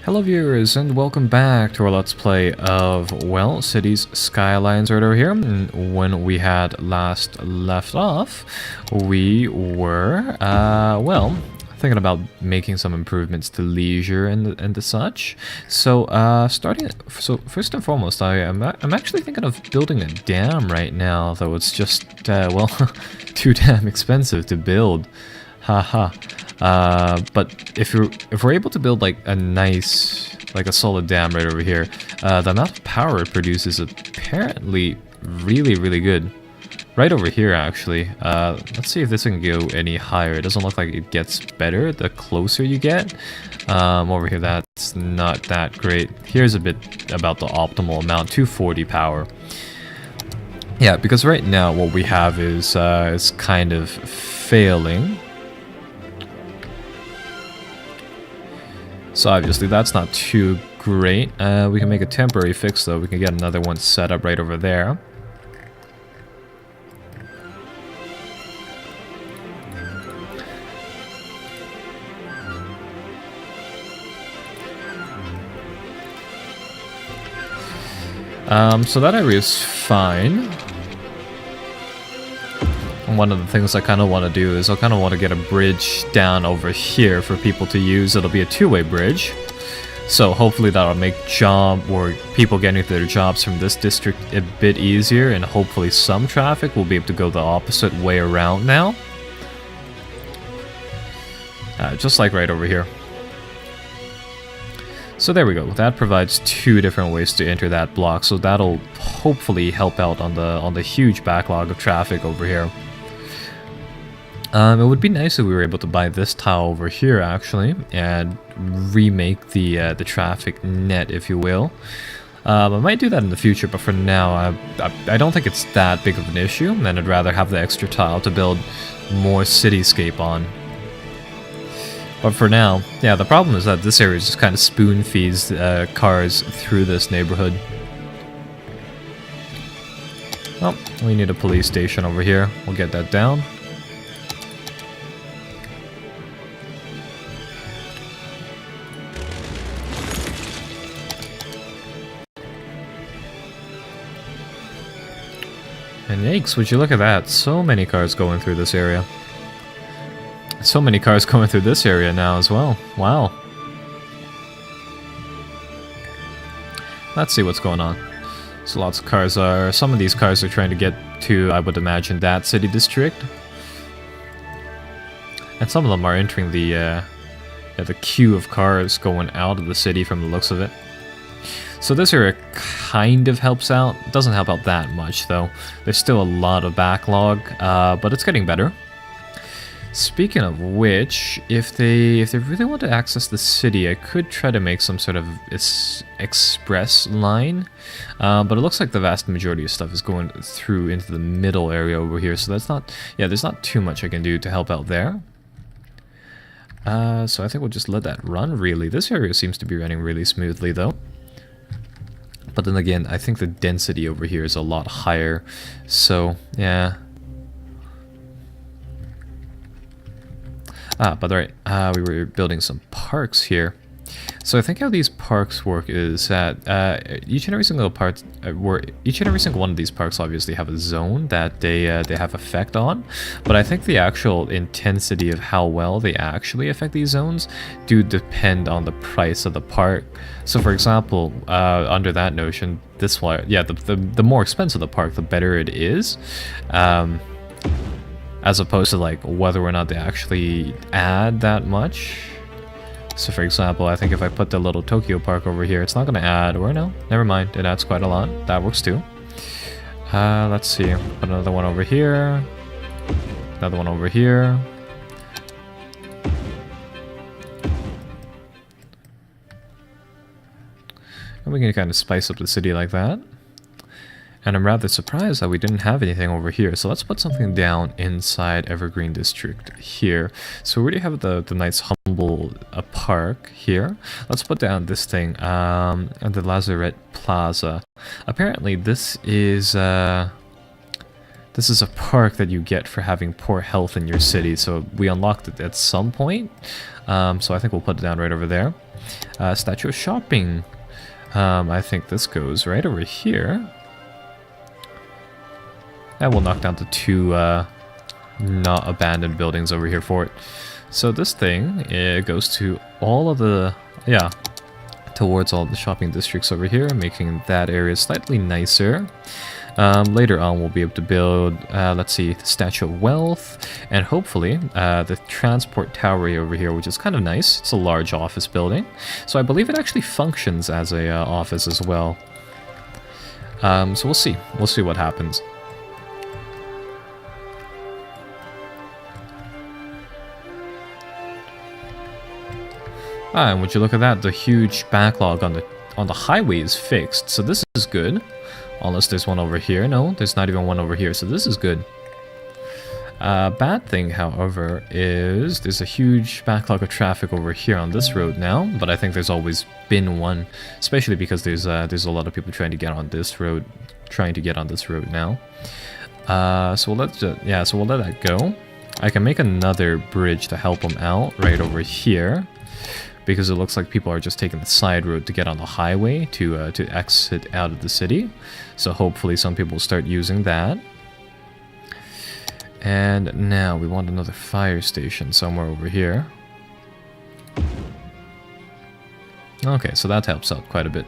Hello viewers, and welcome back to our Let's Play of, well, Cities Skylines right over here. And when we had last left off, we were, well, thinking about making some improvements to leisure and the such. So, so first and foremost, I'm actually thinking of building a dam right now, though it's just, well, too damn expensive to build. Haha. But if we're able to build like a nice, like a solid dam right over here, the amount of power it produces is apparently really good. Right over here, actually. Let's see if this can go any higher. It doesn't look like it gets better the closer you get. Over here, that's not that great. Here's a bit about the optimal amount, 240 power. Yeah, because right now what we have is kind of failing. So obviously that's not too great. We can make a temporary fix though. We can get another one set up right over there. So that area is fine. One of the things I kind of want to do is I kind of want to get a bridge down over here for people to use. It'll be a two-way bridge. So hopefully that'll make people getting to their jobs from this district a bit easier, and hopefully some traffic will be able to go the opposite way around now. Just like right over here. So there we go. That provides two different ways to enter that block. So that'll hopefully help out on the huge backlog of traffic over here. It would be nice if we were able to buy this tile over here, actually, and remake the traffic net, if you will. I might do that in the future, but for now, I don't think it's that big of an issue, and I'd rather have the extra tile to build more cityscape on. But for now, yeah, the problem is that this area just kind of spoon feeds cars through this neighborhood. Oh, we need a police station over here. We'll get that down. And yikes, would you look at that? So many cars going through this area. So many cars going through this area now as well. Wow. Let's see what's going on. So lots of cars are... Some of these cars are trying to get to, I would imagine, that city district. And some of them are entering the queue of cars going out of the city from the looks of it. So this area kind of helps out. It doesn't help out that much, though. There's still a lot of backlog, but it's getting better. Speaking of which, if they really want to access the city, I could try to make some sort of express line. But it looks like the vast majority of stuff is going through into the middle area over here, so that's not... Yeah, there's not too much I can do to help out there. So I think we'll just let that run, really. This area seems to be running really smoothly, though. But then again, I think the density over here is a lot higher, so yeah. By the way, we were building some parks here. So I think how these parks work is that each and every single one of these parks obviously have a zone that they have effect on, but I think the actual intensity of how well they actually affect these zones do depend on the price of the park. So for example, under that notion, this one, yeah, the more expensive the park, the better it is. As opposed to like whether or not they actually add that much. So for example, I think if I put the little Tokyo Park over here, it's not going to add, or no, never mind, it adds quite a lot. That works too. Let's see, put another one over here, another one over here. And we can kind of spice up the city like that. And I'm rather surprised that we didn't have anything over here. So let's put something down inside Evergreen District here. So we already have the nice humble park here. Let's put down this thing, at the Lazarette Plaza. Apparently this is This is a perk that you get for having poor health in your city, so we unlocked it at some point. So I think we'll put it down right over there. Statue of shopping. I think this goes right over here. And we'll knock down the 2 not abandoned buildings over here for it. So this thing, it goes to all of the, yeah, towards all the shopping districts over here, making that area slightly nicer. Later on, we'll be able to build, let's see, the Statue of Wealth, and hopefully the Transport Tower over here, which is kind of nice. It's a large office building, so I believe it actually functions as a office as well. So we'll see. We'll see what happens. And would you look at that? The huge backlog on the highway is fixed, so this is good. Unless there's one over here. No, there's not even one over here, so this is good. Bad thing, however, is there's a huge backlog of traffic over here on this road now, but I think there's always been one, especially because there's a lot of people trying to get on this road, now. So we'll let that go. I can make another bridge to help them out right over here, because it looks like people are just taking the side road to get on the highway to exit out of the city. So hopefully some people will start using that. And now we want another fire station somewhere over here. Okay, so that helps out quite a bit.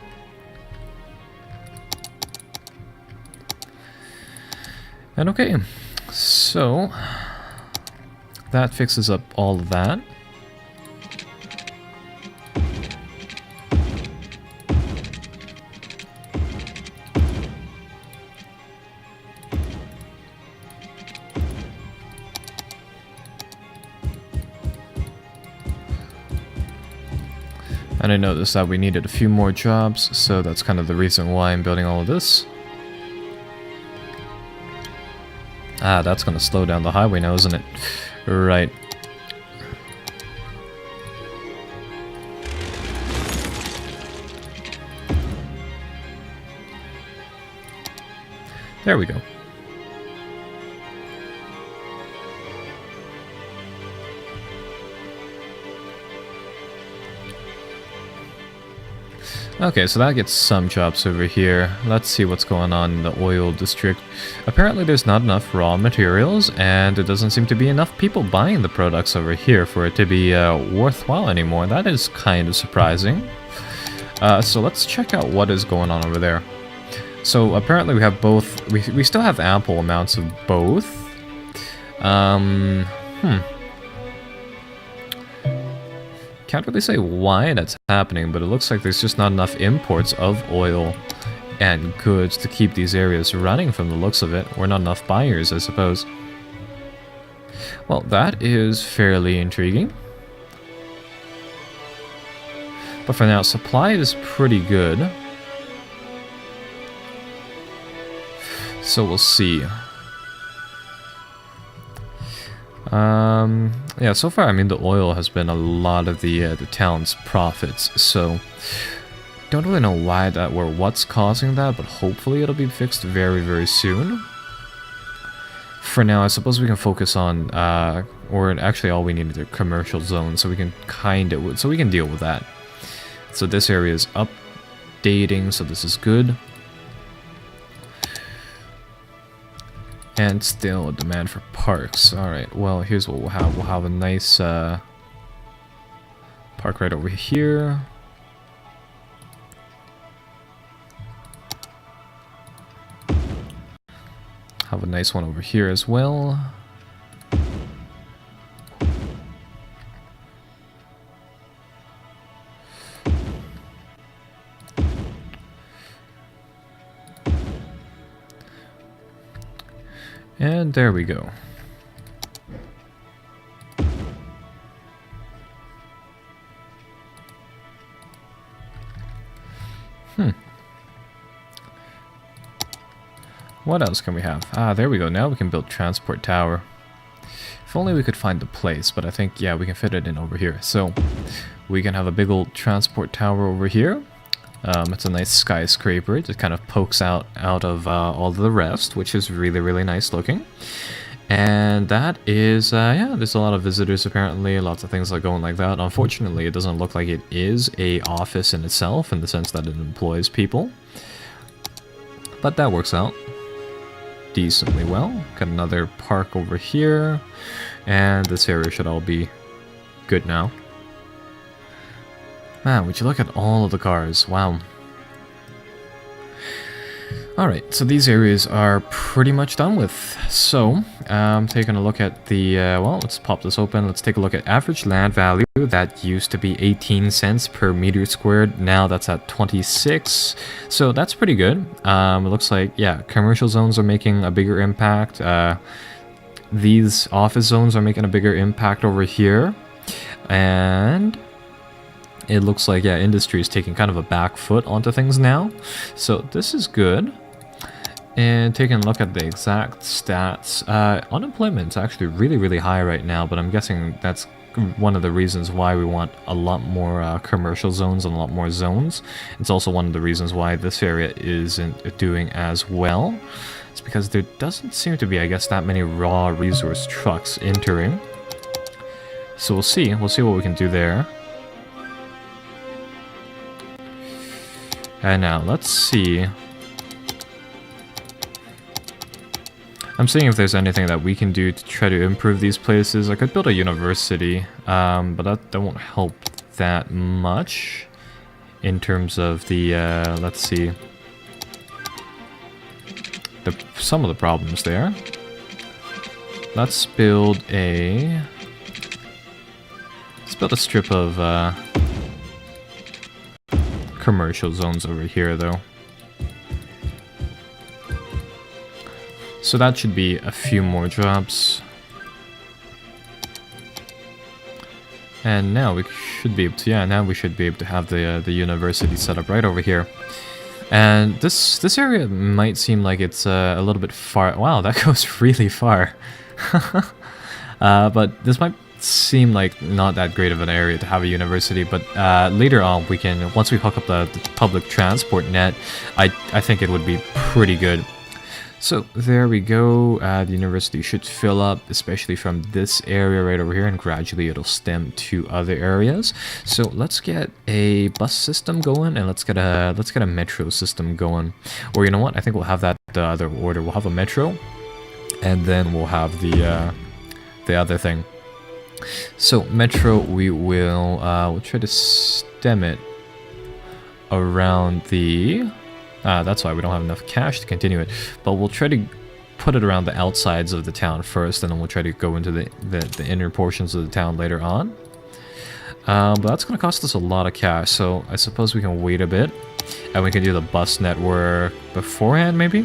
And okay, so that fixes up all of that. And I noticed that we needed a few more jobs, so that's kind of the reason why I'm building all of this. Ah, that's going to slow down the highway now, isn't it? Right. There we go. Okay, so that gets some jobs over here. Let's see what's going on in the oil district. Apparently there's not enough raw materials, and there doesn't seem to be enough people buying the products over here for it to be worthwhile anymore. That is kind of surprising. So let's check out what is going on over there. So apparently we have both. We still have ample amounts of both. Can't really say why that's happening, but it looks like there's just not enough imports of oil and goods to keep these areas running from the looks of it, or not enough buyers, I suppose. Well, that is fairly intriguing. But for now, supply is pretty good. So we'll see. Yeah, so far, I mean, the oil has been a lot of the town's profits, so don't really know why that or what's causing that, but hopefully it'll be fixed very, very soon. For now, I suppose we can focus on, or actually all we need is a commercial zone, so we can deal with that. So this area is updating, so this is good. And still a demand for parks. Alright, well, here's what we'll have. We'll have a nice park right over here. Have a nice one over here as well. And there we go. What else can we have? Ah, there we go. Now we can build transport tower. If only we could find the place, but I think, yeah, we can fit it in over here. So we can have a big old transport tower over here. It's a nice skyscraper. It kind of pokes out of all of the rest, which is really, really nice looking. And that is, yeah, there's a lot of visitors apparently, lots of things are going like that. Unfortunately, it doesn't look like it is a office in itself, in the sense that it employs people. But that works out decently well. Got another park over here, and this area should all be good now. Man, would you look at all of the cars, wow. Alright, so these areas are pretty much done with. So, taking a look at the, well, let's pop this open. Let's take a look at average land value. That used to be 18 cents per meter squared. Now that's at 26. So that's pretty good. It looks like, yeah, commercial zones are making a bigger impact. These office zones are making a bigger impact over here. And it looks like, yeah, industry is taking kind of a back foot onto things now. So this is good. And taking a look at the exact stats, unemployment's actually really, really high right now, but I'm guessing that's one of the reasons why we want a lot more commercial zones and a lot more zones. It's also one of the reasons why this area isn't doing as well. It's because there doesn't seem to be, I guess, that many raw resource trucks entering. So we'll see what we can do there. And now, let's see. I'm seeing if there's anything that we can do to try to improve these places. I could build a university, but that won't help that much in terms of the, let's see, some of the problems there. Let's build a strip of commercial zones over here, though. So that should be a few more jobs. And now we should be able to, yeah, now we should be able to have the university set up right over here. And this area might seem like it's a little bit far. Wow, that goes really far. But this might seem like not that great of an area to have a university, but later on we can, once we hook up the public transport net, I think it would be pretty good. So there we go. The university should fill up, especially from this area right over here, and gradually it'll stem to other areas. So let's get a bus system going, and let's get a metro system going. Or you know what? I think we'll have that the other order. We'll have a metro, and then we'll have the other thing. So metro, we'll try to stem it around the. That's why we don't have enough cash to continue it, but we'll try to put it around the outsides of the town first, and then we'll try to go into the inner portions of the town later on. But that's going to cost us a lot of cash, so I suppose we can wait a bit, and we can do the bus network beforehand, maybe?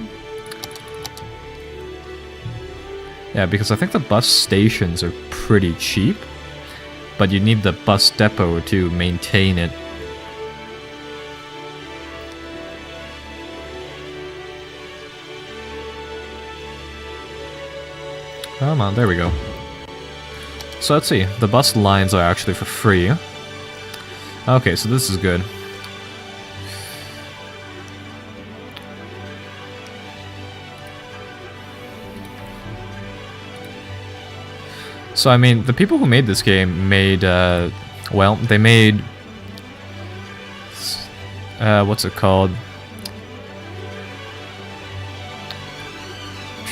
Yeah, because I think the bus stations are pretty cheap, but you need the bus depot to maintain it. Come on, there we go. So let's see, the bus lines are actually for free. Okay, so this is good. So I mean, the people who made this game made, well, they made, what's it called?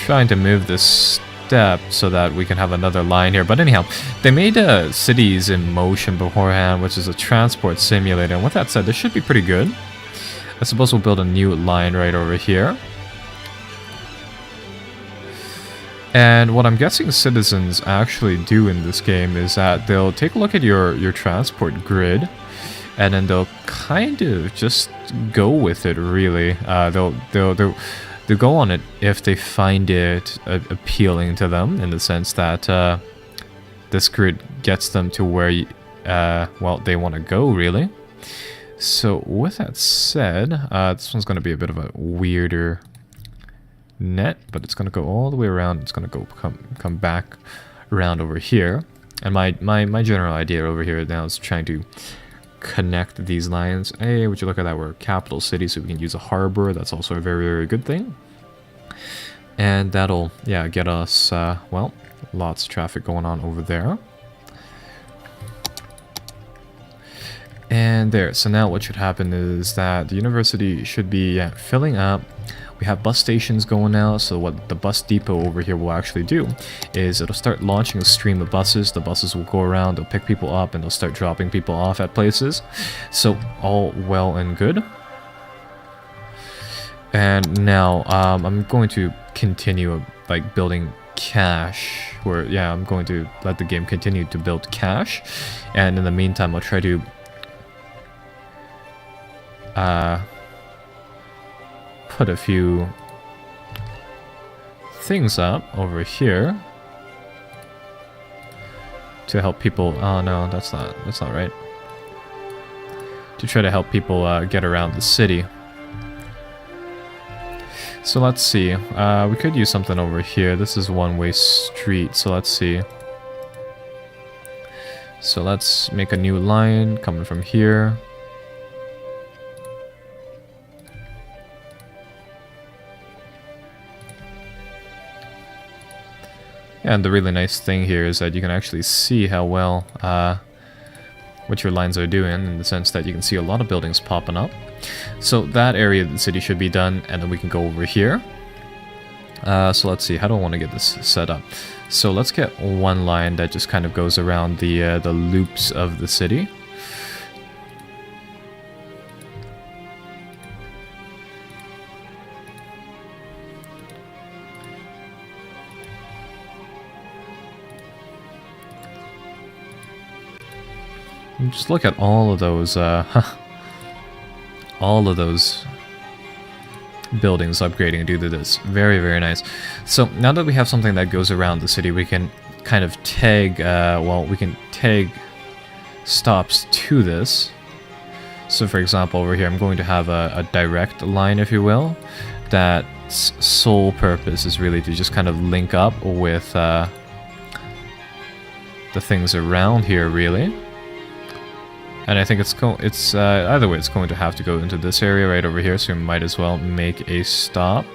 Trying to move this step so that we can have another line here, but anyhow, they made cities in motion beforehand, which is a transport simulator, and with that said, this should be pretty good. I suppose we'll build a new line right over here. And what I'm guessing citizens actually do in this game is that they'll take a look at your transport grid, and then they'll kind of just go with it, really. They'll go on it if they find it appealing to them, in the sense that this grid gets them to where well, they want to go, really. So with that said, this one's going to be a bit of a weirder net, but it's going to go all the way around. It's going to go come back around over here, and my general idea over here now is trying to connect these lines. Hey, would you look at that? We're a capital city, so we can use a harbor. That's also a very, very good thing. And that'll, yeah, get us, well, lots of traffic going on over there. And there, so now what should happen is that the university should be filling up. We have bus stations going now, so what the bus depot over here will actually do is it'll start launching a stream of buses. The buses will go around, they'll pick people up, and they'll start dropping people off at places. So all well and good. And now I'm going to continue like building cache, where yeah, I'm going to let the game continue to build cache, and in the meantime I'll try to put a few things up over here to help people. Oh no, that's not right. To try to help people get around the city. So let's see. We could use something over here. This is one-way street, so let's see. So let's make a new line coming from here. And the really nice thing here is that you can actually see how well what your lines are doing, in the sense that you can see a lot of buildings popping up. So that area of the city should be done, and then we can go over here. So let's see, how do I want to get this set up? So let's get one line that just kind of goes around the loops of the city. And just look at all of those buildings upgrading due to this. Very, very nice. So now that we have something that goes around the city, we can kind of tag, well, we can tag stops to this. So for example, over here, I'm going to have a direct line, if you will, that's sole purpose is really to just kind of link up with the things around here, really. And I think it's either way, it's going to have to go into this area right over here, so we might as well make a stop.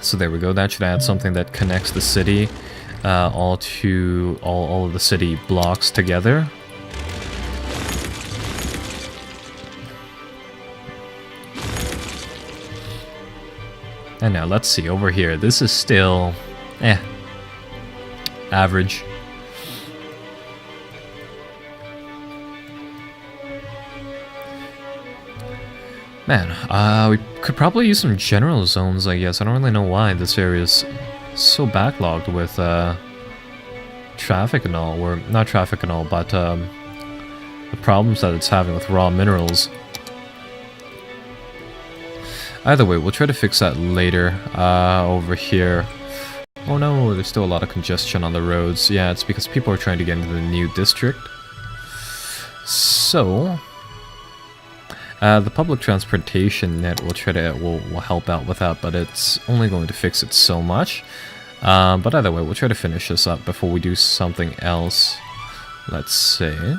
So there we go, that should add something that connects the city all of the city blocks together. And now let's see over here. This is still average. Man, we could probably use some general zones, I guess. I don't really know why this area is so backlogged with traffic and all, or not traffic and all, but the problems that it's having with raw minerals. Either way, we'll try to fix that later. Over here. Oh no, there's still a lot of congestion on the roads. Yeah, it's because people are trying to get into the new district. So the public transportation net will try to will help out with that, but it's only going to fix it so much. But either way, we'll try to finish this up before we do something else. Let's see.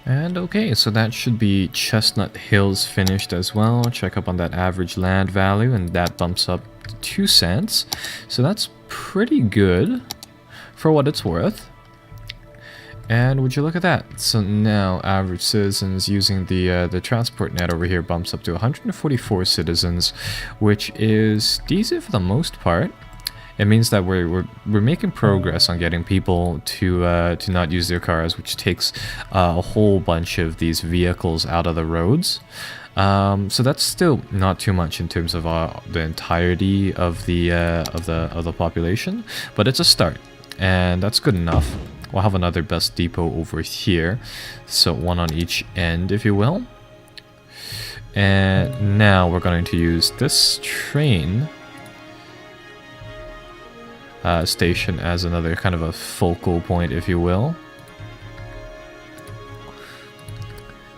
And okay, so that should be Chestnut Hills finished as well. Check up on that average land value, and that bumps up to 2 cents. So that's pretty good for what it's worth. And would you look at that? So now average citizens using the transport net over here bumps up to 144 citizens, which is decent for the most part. It means that we're making progress on getting people to not use their cars, which takes a whole bunch of these vehicles out of the roads. So that's still not too much in terms of the entirety of the population, but it's a start, and that's good enough. We'll have another bus depot over here, so one on each end, if you will. And now we're going to use this train station as another kind of a focal point, if you will.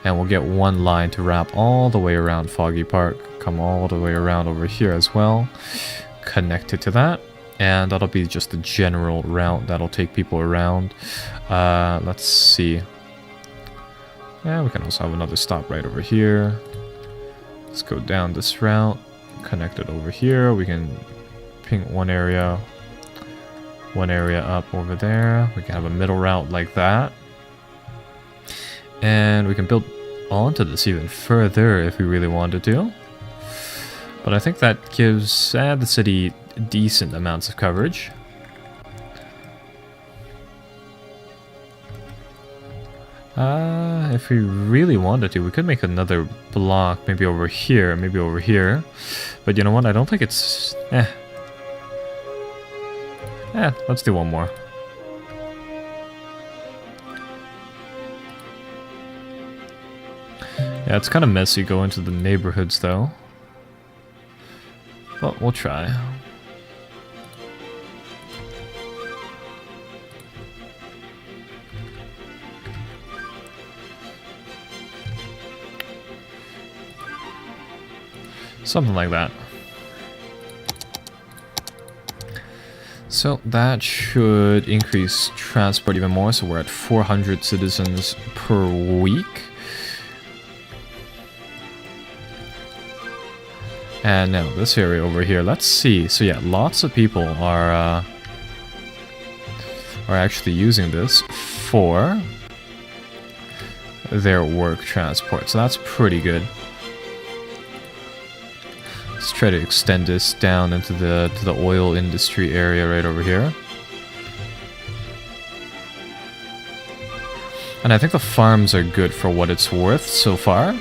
And we'll get one line to wrap all the way around Foggy Park, come all the way around over here as well, connected to that. And that'll be just the general route that'll take people around. Let's see. Yeah, we can also have another stop right over here. Let's go down this route, connect it over here. We can ping one area up over there. We can have a middle route like that. And we can build onto this even further if we really wanted to. But I think that gives the city decent amounts of coverage. If we really wanted to, we could make another block, maybe over here, maybe over here. But you know what? I don't think it's... let's do one more. Yeah, it's kind of messy going to the neighborhoods though. But we'll try. Something like that. So that should increase transport even more. So we're at 400 citizens per week. And now this area over here, let's see. So yeah, lots of people are actually using this for their work transport. So that's pretty good. Let's try to extend this down into the oil industry area right over here. And I think the farms are good for what it's worth so far.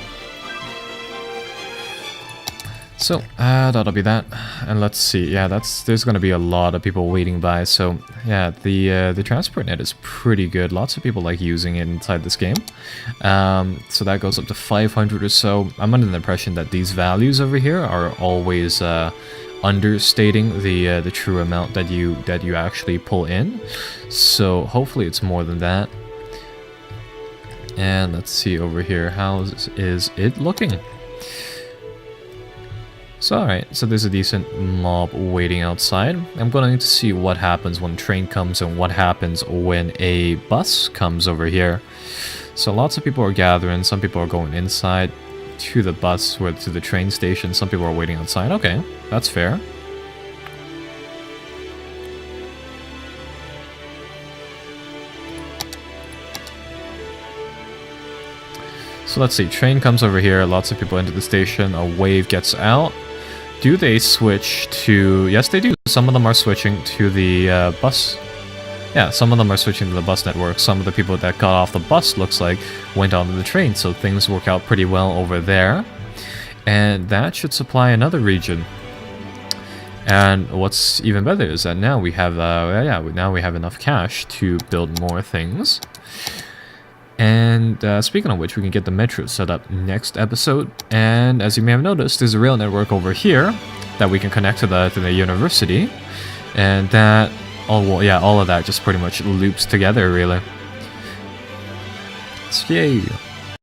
So that'll be that. And let's see. Yeah, there's going to be a lot of people waiting by. So yeah, the transport net is pretty good. Lots of people like using it inside this game. So that goes up to 500 or so. I'm under the impression that these values over here are always understating the true amount that you actually pull in. So hopefully it's more than that. And let's see over here. How is it looking? So alright, so there's a decent mob waiting outside. I'm going to see what happens when a train comes and what happens when a bus comes over here. So lots of people are gathering, some people are going inside to the bus or to the train station, some people are waiting outside. Okay, that's fair. So let's see, train comes over here, lots of people into the station, a wave gets out. Do they switch to... Yes, they do. Some of them are switching to the bus. Yeah, some of them are switching to the bus network. Some of the people that got off the bus, looks like, went onto the train. So things work out pretty well over there. And that should supply another region. And what's even better is that now we have, now we have enough cash to build more things. And speaking of which, we can get the metro set up next episode. And as you may have noticed, there's a rail network over here that we can connect to the university. And that, all of that just pretty much loops together, really. So yay!